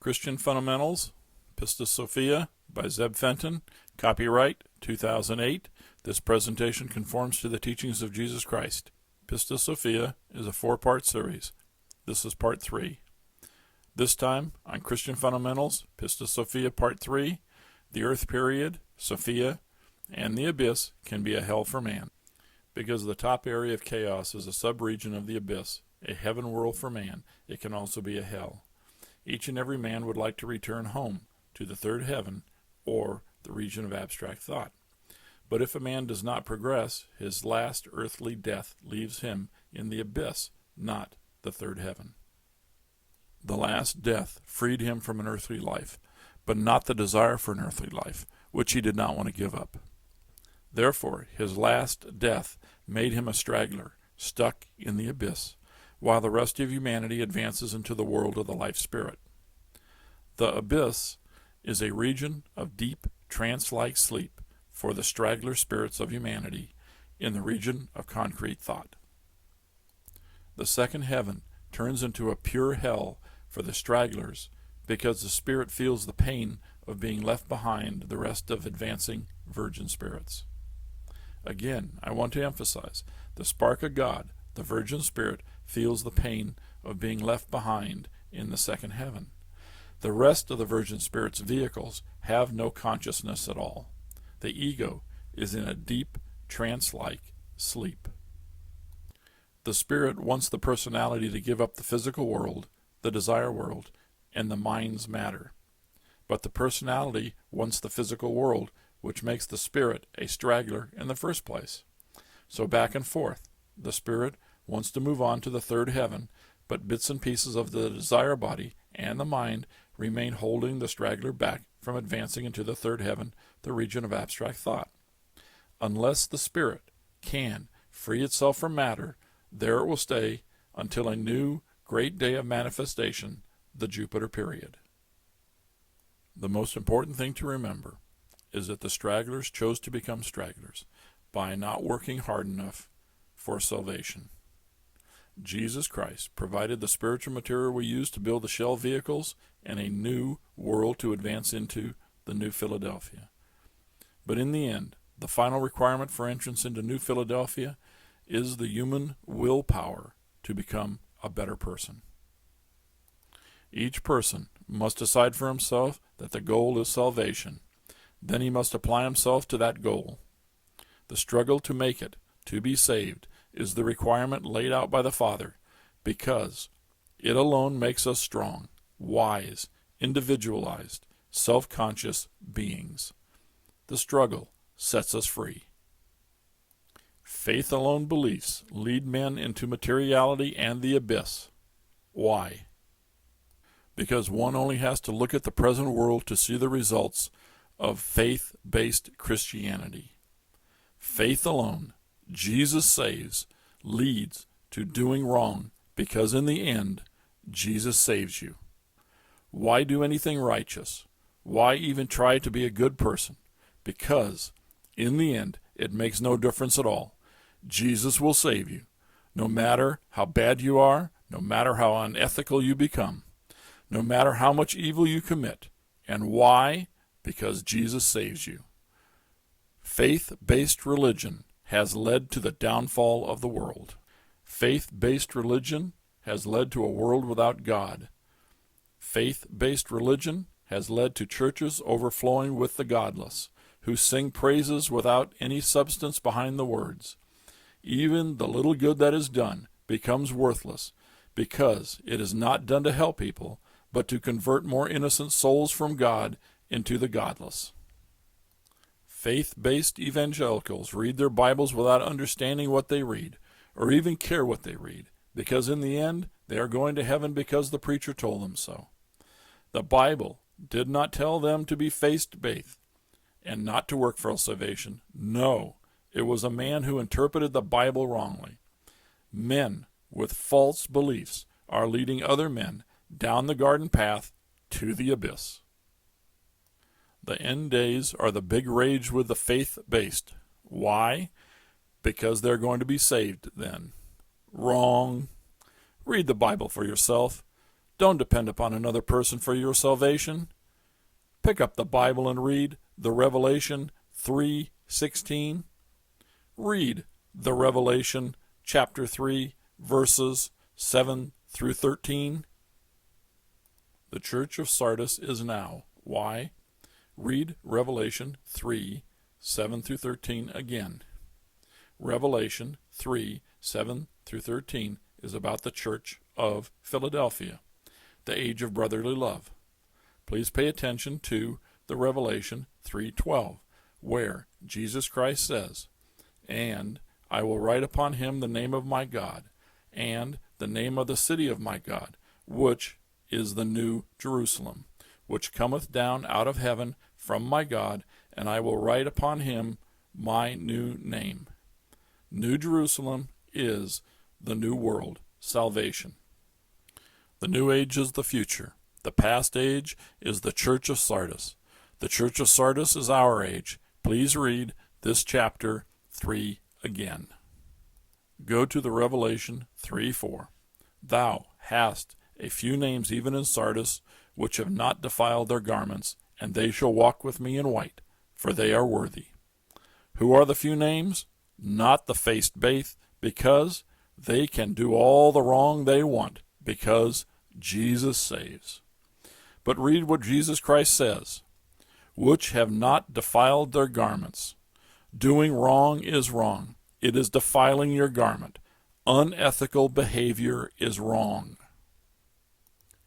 Christian Fundamentals, Pistis Sophia by Zeb Fenton, copyright 2008. This presentation conforms to the teachings of Jesus Christ. Pistis Sophia is a 4-part series. This is part 3. This time on Christian Fundamentals, Pistis Sophia Part 3, the Earth period, Sophia, and the abyss can be a hell for man. Because the top area of chaos is a sub-region of the abyss, a heaven world for man, it can also be a hell. Each and every man would like to return home to the third heaven or the region of abstract thought. But if a man does not progress, his last earthly death leaves him in the abyss, not the third heaven. The last death freed him from an earthly life, but not the desire for an earthly life, which he did not want to give up. Therefore, his last death made him a straggler, stuck in the abyss, while the rest of humanity advances into the world of the life spirit. The abyss is a region of deep, trance-like sleep for the straggler spirits of humanity in the region of concrete thought. The second heaven turns into a pure hell for the stragglers because the spirit feels the pain of being left behind the rest of advancing virgin spirits. Again, I want to emphasize, the spark of God, the virgin spirit, feels the pain of being left behind in the second heaven. The rest of the virgin spirit's vehicles have no consciousness at all. The ego is in a deep, trance-like sleep. The spirit wants the personality to give up the physical world, the desire world, and the mind's matter. But the personality wants the physical world, which makes the spirit a straggler in the first place. So back and forth, the spirit wants to move on to the third heaven, but bits and pieces of the desire body and the mind remain holding the straggler back from advancing into the third heaven, the region of abstract thought. Unless the spirit can free itself from matter, there it will stay until a new great day of manifestation, the Jupiter period. The most important thing to remember is that the stragglers chose to become stragglers by not working hard enough for salvation. Jesus Christ provided the spiritual material we use to build the shell vehicles and a new world to advance into the New Philadelphia. But in the end, the final requirement for entrance into New Philadelphia is the human willpower to become a better person. Each person must decide for himself that the goal is salvation. Then he must apply himself to that goal. The struggle to make it, to be saved, is the requirement laid out by the Father, because it alone makes us strong, wise, individualized, self-conscious beings. The struggle sets us free. Faith alone beliefs lead men into materiality and the abyss. Why? Because one only has to look at the present world to see the results of faith-based Christianity. Faith alone, Jesus saves, leads to doing wrong, because in the end, Jesus saves you. Why do anything righteous? Why even try to be a good person? Because, in the end, it makes no difference at all. Jesus will save you, no matter how bad you are, no matter how unethical you become, no matter how much evil you commit. And why? Because Jesus saves you. Faith-based religion has led to the downfall of the world. Faith-based religion has led to a world without God. Faith-based religion has led to churches overflowing with the godless, who sing praises without any substance behind the words. Even the little good that is done becomes worthless, because it is not done to help people, but to convert more innocent souls from God into the godless. Faith-based evangelicals read their Bibles without understanding what they read, or even care what they read, because in the end, they are going to heaven because the preacher told them so. The Bible did not tell them to be faith-based and not to work for salvation. No, it was a man who interpreted the Bible wrongly. Men with false beliefs are leading other men down the garden path to the abyss. The end days are the big rage with the faith-based. Why? Because they're going to be saved then. Wrong. Read the Bible for yourself. Don't depend upon another person for your salvation. Pick up the Bible and read the Revelation 3:16. Read the Revelation chapter 3, verses 7 through 13. The church of Sardis is now. Why? Read Revelation 3, 7 through 13 again. Revelation 3, 7 through 13 is about the church of Philadelphia, the age of brotherly love. Please pay attention to the Revelation 3:12, where Jesus Christ says, "And I will write upon him the name of my God, and the name of the city of my God, which is the new Jerusalem, which cometh down out of heaven from my God, and I will write upon him my new name." New Jerusalem is the new world, salvation. The new age is the future. The past age is the church of Sardis. The church of Sardis is our age. Please read this chapter 3 again. Go to the Revelation 3:4. Thou hast a few names even in Sardis, which have not defiled their garments, and they shall walk with me in white, for they are worthy. Who are the few names? Not the faced baith, because they can do all the wrong they want, because Jesus saves. But read what Jesus Christ says, which have not defiled their garments. Doing wrong is wrong. It is defiling your garment. Unethical behavior is wrong.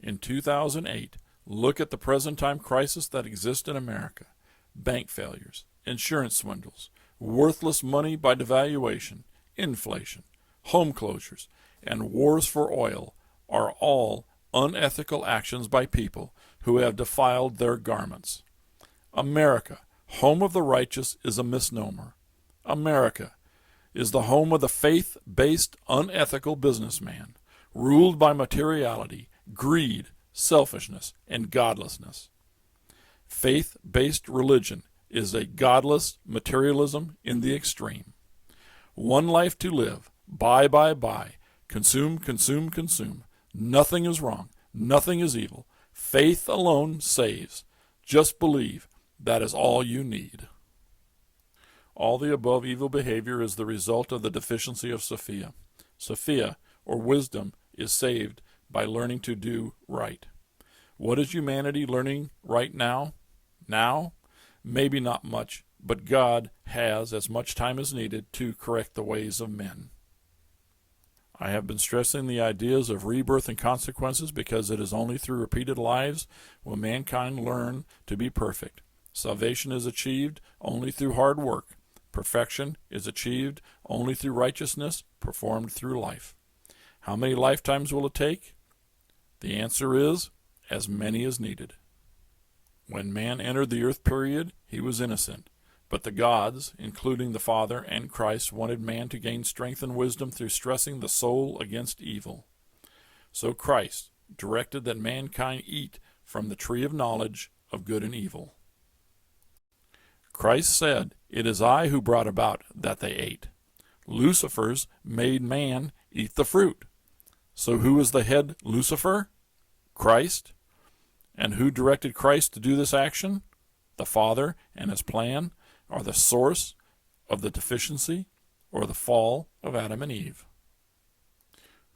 In 2008, look at the present-time crisis that exists in America. Bank failures, insurance swindles, worthless money by devaluation, inflation, home closures, and wars for oil are all unethical actions by people who have defiled their garments. America, home of the righteous, is a misnomer. America is the home of the faith-based, unethical businessman, ruled by materiality, greed, selfishness, and godlessness. Faith-based religion is a godless materialism in the extreme. One life to live, buy, consume, consume, consume. Nothing is wrong. Nothing is evil. Faith alone saves. Just believe. That is all you need. All the above evil behavior is the result of the deficiency of Sophia. Sophia, or wisdom, is saved by learning to do right. What is humanity learning right now? Now? Maybe not much, but God has as much time as needed to correct the ways of men. I have been stressing the ideas of rebirth and consequences because it is only through repeated lives will mankind learn to be perfect. Salvation is achieved only through hard work. Perfection is achieved only through righteousness performed through life. How many lifetimes will it take? The answer is, as many as needed. When man entered the earth period, he was innocent. But the gods, including the Father and Christ, wanted man to gain strength and wisdom through stressing the soul against evil. So Christ directed that mankind eat from the tree of knowledge of good and evil. Christ said, "It is I who brought about that they ate." Lucifers made man eat the fruit. So who is the head Lucifer? Christ. And who directed Christ to do this action? The Father and his plan are the source of the deficiency or the fall of Adam and Eve.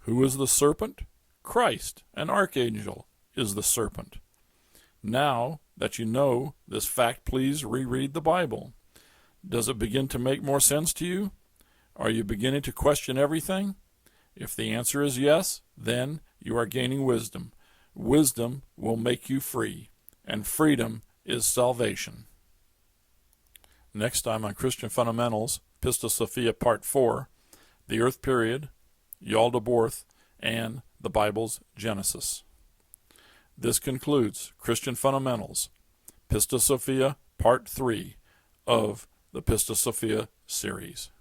Who is the serpent? Christ, an archangel, is the serpent. Now that you know this fact, please reread the Bible. Does it begin to make more sense to you? Are you beginning to question everything? If the answer is yes, then you are gaining wisdom. Wisdom will make you free, and freedom is salvation. Next time on Christian Fundamentals, Pistis Sophia Part 4, the Earth Period, Yaldabaoth, and the Bible's Genesis. This concludes Christian Fundamentals, Pistis Sophia Part 3 of the Pistis Sophia series.